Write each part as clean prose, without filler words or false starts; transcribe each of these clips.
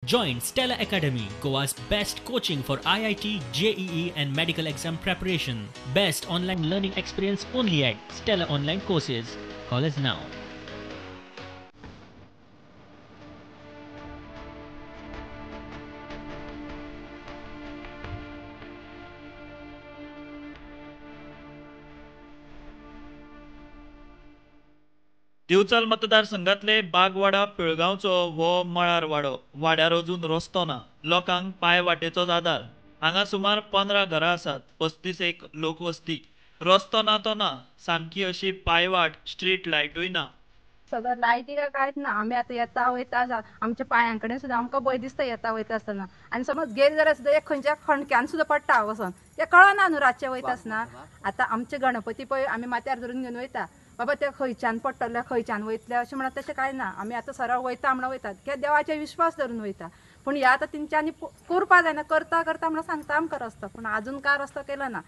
Join Stella Academy, Goa's best coaching for IIT, JEE and medical exam preparation. Best online learning experience only at Stella Online Courses. Call us now. Bicholim मतदारसंघातले बागवाडा पिळगांवचो हो मळार वाडो. वाड्यार अजून रस्तो ना. लोकांक पांय वाटेचोच आदार. हांगा सुमार 15 घरां आसात. 35 लोकवस्ती. रस्तो ना तो ना. सामकी अशी पायवाट, स्ट्रीट लायटूय ना. सगळं लायटी काय कांयच ना. आम्ही आता येता वयता आमच्या पांयांकडे सुद्धा आमकां भंय दिसता येता वयता आसतना. आनी समज गेली जाल्यार सुद्धा एक खंयच्या खणक्यान सुद्धा पडटा वचोन. ते कळना न्हू रातचे वयता आसतना. आता आमचे गणपती पळय आमी माथ्यार धरून घेवन वयता. बाबा ते खंयच्यान पडटले खंयच्यान वयतले अशें म्हणत तशें कांय ना. आमी आतां सरळ वयता म्हणून वयतात कित्याक देवाचे विश्वास धरून वयता. पूण ह्या आतां तेंच्यांनी करपा जायना. करता करता म्हणून सांगता आमकां रस्तो. पूण आजून कांय रस्तो केलो ना.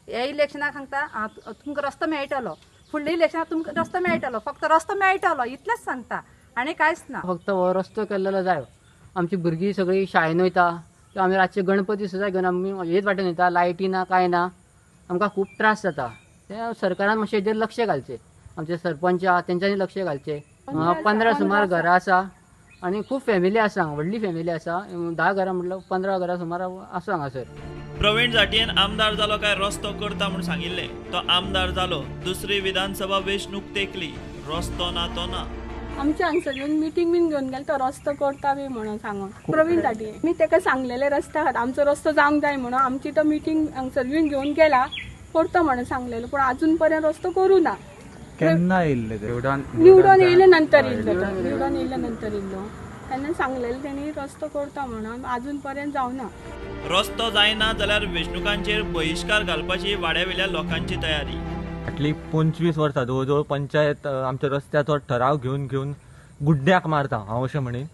हे इलेक्शनाक सांगता तुमकां रस्तो मेळटलो. फुडल्या इलेक्शनाक तुमकां रस्तो मेळटलो. फक्त रस्तो मेळटलो इतलेंच सांगता आनी कांयच ना. फक्त हो रस्तो केल्लो जाय. आमची भुरगीं सगळीं शाळेन वयता. आमी रातचे गणपती सुद्दां घेवन आमी हेच वाटेन वयता. लायटी ना कांय ना. आमकां खूब त्रास जाता. ते सरकारान मातशें हेजेर लक्ष घालचें. आमचे सरपंच आहा तेंच्यांनी लक्ष घालचें. 15 सुमार घरां आसा आनी खूब फॅमिली आसा. व्हडली फॅमिली आसा. 10 घरां म्हटल्यार 15 घरां सुमार आसा हांगासर. प्रवीण जाटयेन आमदार जालो काय रस्तो करता म्हूण सांगिल्लें. तो आमदार जालो. दुसरी विधानसभा वेंचणूक तेंकली. रस्तो ना तो ना. आमच्या हांगसर येवन मिटींग बीन घेवन गेलो तो रस्तो करता बी म्हणून सांगून प्रवीण जाटये. मी ताका सांगलेले रस्त्या खातीर आमचो रस्तो जावंक जाय म्हणून आमची तो मिटींग हांगसर येवन घेवन गेला. करता म्हणून सांगलेलो पूण अजून पर्यंत रस्तो करू ना. केन्ना येयल्ले निवडून येयले नंतर येयल्लो. निवडून येयले नंतर येयल्लो. तेन्ना सांगलेलें तेणी रस्तो करता म्हणून अजून पर्यंत जावना. रस्तो जायना जाल्यार वेंचणुकांचेर बहिष्कार घालपाची वाड्यावेल्या लोकांची तयारी. फाटली 25 वर्सां जवळ पंचायत आमच्या रस्त्याचो ठराव घेवन गुड्ड्याक मारता हांव अशें म्हणीन.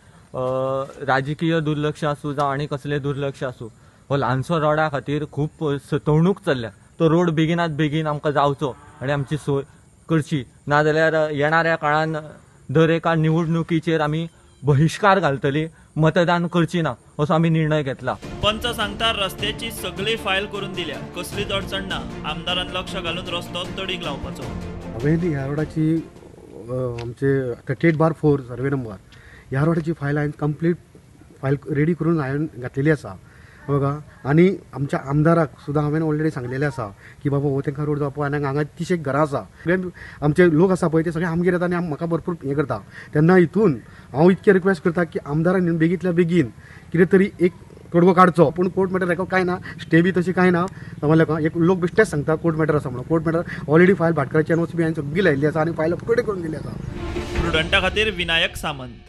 राजकीय दुर्लक्ष आसूं जावं आनी कसलें दुर्लक्ष आसूं हो ल्हानसो रोडा खातीर खूब सतवणूक चल्ल्या. तो रोड बेगिनात बेगीन आमकां जावचो आनी आमची सोय करची. नाजाल्यार येणाऱ्या काळान दर एका निवडणुकीचेर आमी बहिष्कार घालतली. मतदान करची ना असो आमी निर्णय घेतला. पंच सांगता रस्त्याची सगळी फायल करून दिल्या. कसलीच अडचण ना. आमदारान लक्ष घालून रस्तो तडीक लावपाचो. हांवें ह्या रोडाची आमचे 38/4 सर्वे नंबर ह्या रोडाची फायल हांवें कंप्लीट फायल रेडी करून हांवें घातलेली आसा बघा. आनी आमच्या आमदाराक सुद्दां हांवें ऑलरेडी सांगलेलें आसा की बाबा हो तांकां रोड जावपा. आनी हांगा 30 घरां आसा. सगळे आमचे लोक आसा पळय ते सगळे आमगेर येता आनी म्हाका भरपूर हें करता. तेन्ना हितून हांव इतकें रिक्वेस्ट करता की आमदारान बेगींतल्या बेगीन कितें तरी एक तोडगो काडचो. पूण कोर्ट मॅटर हेका कांय ना. स्टे बी तशी कांय ना. समजलें. एक लोक बेश्टेच सांगता कोर्ट मॅटर आसा म्हणून. कोर्ट मॅटर ऑलरेडी फायल भाटकाराची NOC बी हांवें सगळी लायिल्ली आसा आनी फायल अपटूडेट करून दिल्ली आसा. प्रुडंटा खातीर विनायक सामंत.